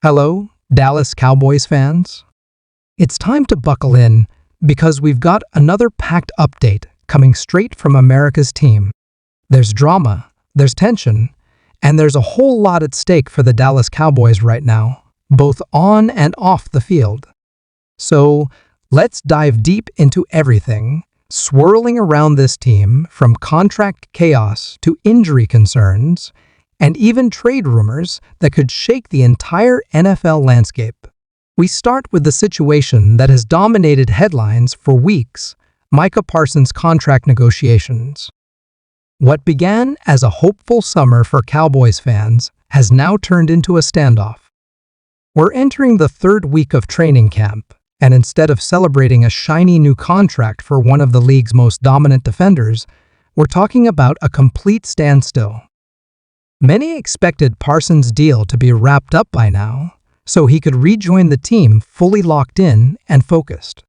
Hello, Dallas Cowboys fans. It's time to buckle in because we've got another packed update coming straight from America's team. There's drama, there's tension, and there's a whole lot at stake for the Dallas Cowboys right now, both on and off the field. So, let's dive deep into everything swirling around this team, from contract chaos to injury concerns, and even trade rumors that could shake the entire NFL landscape. We start with the situation that has dominated headlines for weeks: Micah Parsons' contract negotiations. What began as a hopeful summer for Cowboys fans has now turned into a standoff. We're entering the third week of training camp, and instead of celebrating a shiny new contract for one of the league's most dominant defenders, we're talking about a complete standstill. Many expected Parsons' deal to be wrapped up by now, so he could rejoin the team fully locked in and focused.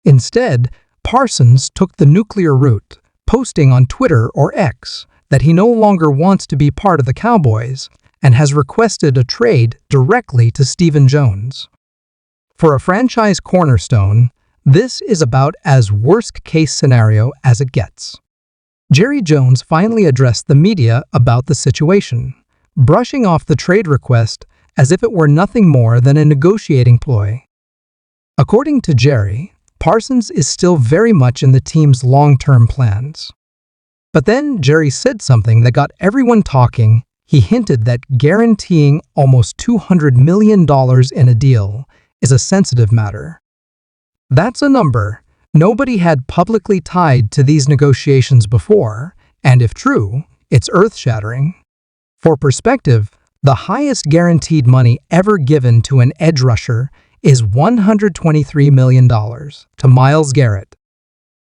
Instead, Parsons took the nuclear route, posting on Twitter or X that he no longer wants to be part of the Cowboys and has requested a trade directly to Stephen Jones. For a franchise cornerstone, this is about as worst-case scenario as it gets. Jerry Jones finally addressed the media about the situation, brushing off the trade request as if it were nothing more than a negotiating ploy. According to Jerry, Parsons is still very much in the team's long-term plans. But then Jerry said something that got everyone talking. He hinted that guaranteeing almost $200 million in a deal is a sensitive matter. That's a number nobody had publicly tied to these negotiations before, and if true, it's earth-shattering. For perspective, the highest guaranteed money ever given to an edge rusher is $123 million to Myles Garrett.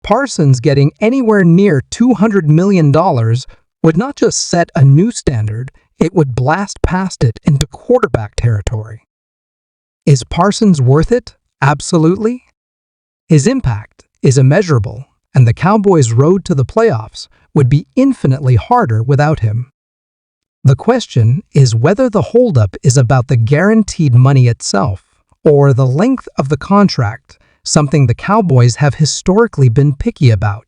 Parsons getting anywhere near $200 million would not just set a new standard, it would blast past it into quarterback territory. Is Parsons worth it? Absolutely. His impact is immeasurable, and the Cowboys' road to the playoffs would be infinitely harder without him. The question is whether the holdup is about the guaranteed money itself or the length of the contract, something the Cowboys have historically been picky about.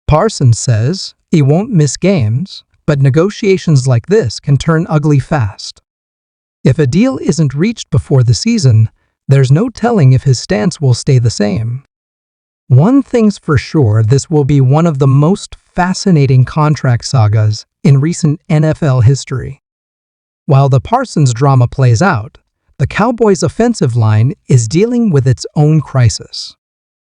Parsons says he won't miss games, but negotiations like this can turn ugly fast. If a deal isn't reached before the season, there's no telling if his stance will stay the same. One thing's for sure, this will be one of the most fascinating contract sagas in recent NFL history. While the Parsons drama plays out, the Cowboys' offensive line is dealing with its own crisis.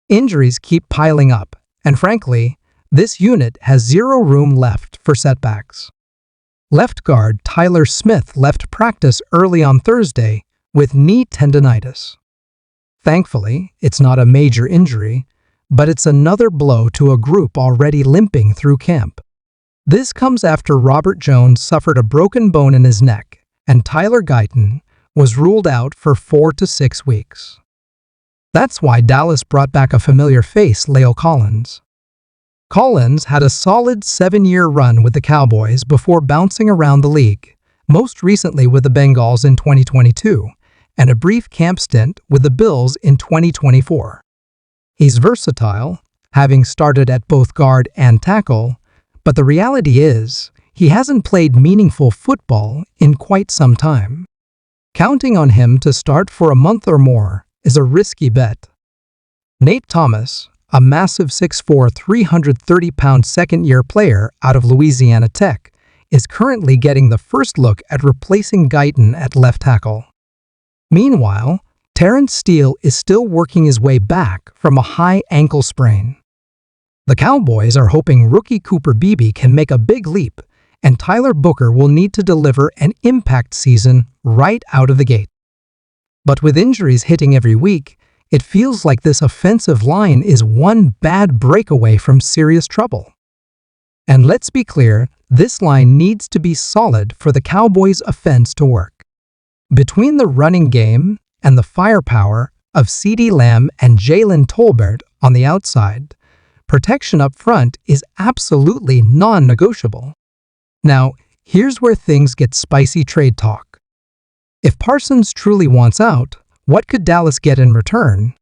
Injuries keep piling up, and frankly, this unit has zero room left for setbacks. Left guard Tyler Smith left practice early on Thursday with knee tendonitis. Thankfully, it's not a major injury, but it's another blow to a group already limping through camp. This comes after Robert Jones suffered a broken bone in his neck, and Tyler Guyton was ruled out for 4 to 6 weeks. That's why Dallas brought back a familiar face, La'el Collins. Collins had a solid 7-year run with the Cowboys before bouncing around the league, most recently with the Bengals in 2022, and a brief camp stint with the Bills in 2024. He's versatile, having started at both guard and tackle, but the reality is he hasn't played meaningful football in quite some time. Counting on him to start for a month or more is a risky bet. Nate Thomas, a massive 6'4", 330-pound second-year player out of Louisiana Tech, is currently getting the first look at replacing Guyton at left tackle. Meanwhile, Terrence Steele is still working his way back from a high ankle sprain. The Cowboys are hoping rookie Cooper Beebe can make a big leap, and Tyler Booker will need to deliver an impact season right out of the gate. But with injuries hitting every week, it feels like this offensive line is one bad breakaway from serious trouble. And let's be clear, this line needs to be solid for the Cowboys' offense to work. Between the running game and the firepower of CeeDee Lamb and Jalen Tolbert on the outside, protection up front is absolutely non-negotiable. Now, here's where things get spicy: trade talk. If Parsons truly wants out, what could Dallas get in return?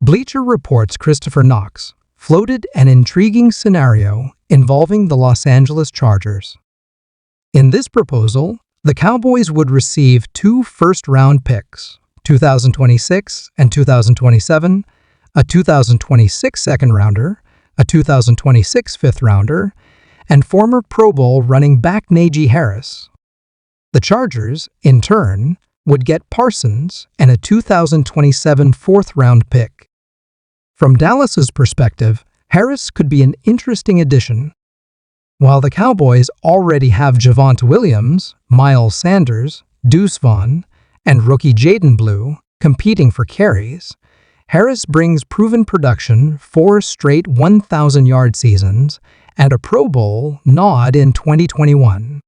Bleacher Report's Christopher Knox floated an intriguing scenario involving the Los Angeles Chargers. In this proposal, the Cowboys would receive 2 first-round picks, 2026 and 2027, a 2026 second-rounder, a 2026 fifth-rounder, and former Pro Bowl running back Najee Harris. The Chargers, in turn, would get Parsons and a 2027 fourth-round pick. From Dallas's perspective, Harris could be an interesting addition. While the Cowboys already have Javonte Williams, Miles Sanders, Deuce Vaughn, and rookie Jaden Blue competing for carries, Harris brings proven production, 4 straight 1,000-yard seasons, and a Pro Bowl nod in 2021.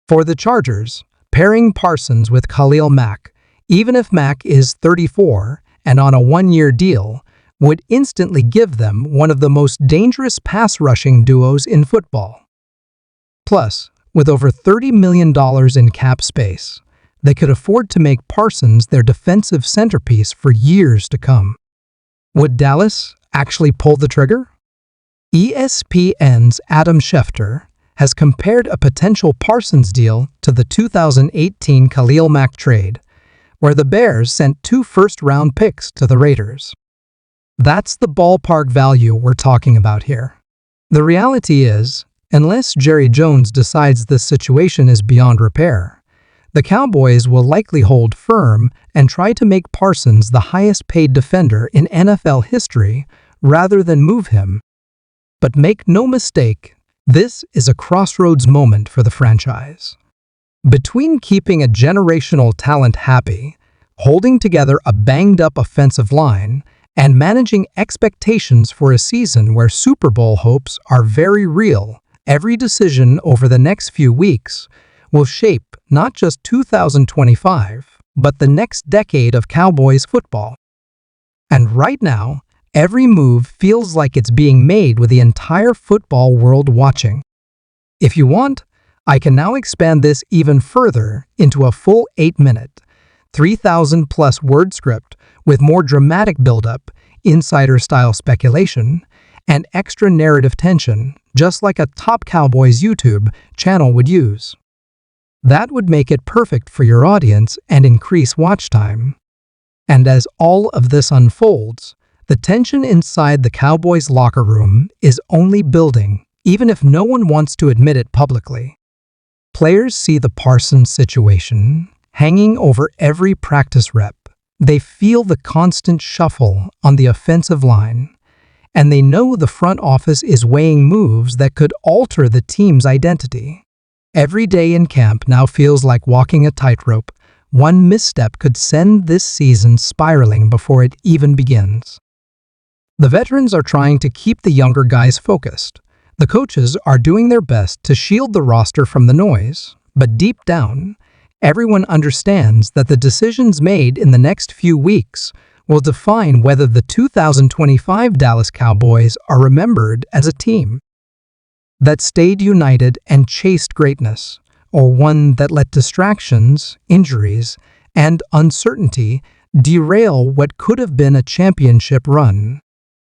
For the Chargers, pairing Parsons with Khalil Mack, even if Mack is 34 and on a 1-year deal, would instantly give them one of the most dangerous pass-rushing duos in football. Plus, with over $30 million in cap space, they could afford to make Parsons their defensive centerpiece for years to come. Would Dallas actually pull the trigger? ESPN's Adam Schefter has compared a potential Parsons deal to the 2018 Khalil Mack trade, where the Bears sent 2 first-round picks to the Raiders. That's the ballpark value we're talking about here. The reality is, unless Jerry Jones decides this situation is beyond repair, the Cowboys will likely hold firm and try to make Parsons the highest-paid defender in NFL history rather than move him. But make no mistake, this is a crossroads moment for the franchise. Between keeping a generational talent happy, holding together a banged-up offensive line, and managing expectations for a season where Super Bowl hopes are very real, every decision over the next few weeks will shape not just 2025, but the next decade of Cowboys football. And right now, every move feels like it's being made with the entire football world watching. If you want, I can now expand this even further into a full 8-minute, 3,000-plus word script with more dramatic buildup, insider-style speculation, and extra narrative tension, just like a top Cowboys YouTube channel would use. That would make it perfect for your audience and increase watch time. And as all of this unfolds, the tension inside the Cowboys locker room is only building, even if no one wants to admit it publicly. Players see the Parsons situation hanging over every practice rep. They feel the constant shuffle on the offensive line, and they know the front office is weighing moves that could alter the team's identity. Every day in camp now feels like walking a tightrope. One misstep could send this season spiraling before it even begins. The veterans are trying to keep the younger guys focused. The coaches are doing their best to shield the roster from the noise, but deep down, everyone understands that the decisions made in the next few weeks will define whether the 2025 Dallas Cowboys are remembered as a team that stayed united and chased greatness, or one that let distractions, injuries, and uncertainty derail what could have been a championship run.